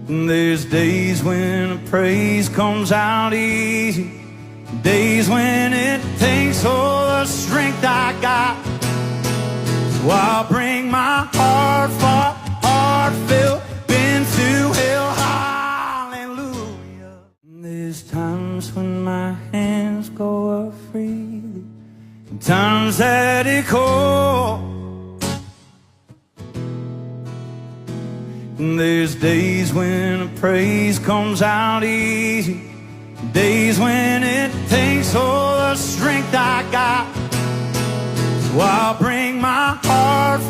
There's days when praise comes out easy, days when it takes all the strength I got. So I'll bring my heart filled into hell, hallelujah. There's times when my hands go up freely, and times that it cold. There's days when praise comes out easy, days when it takes all the strength I got. So I'll bring my heart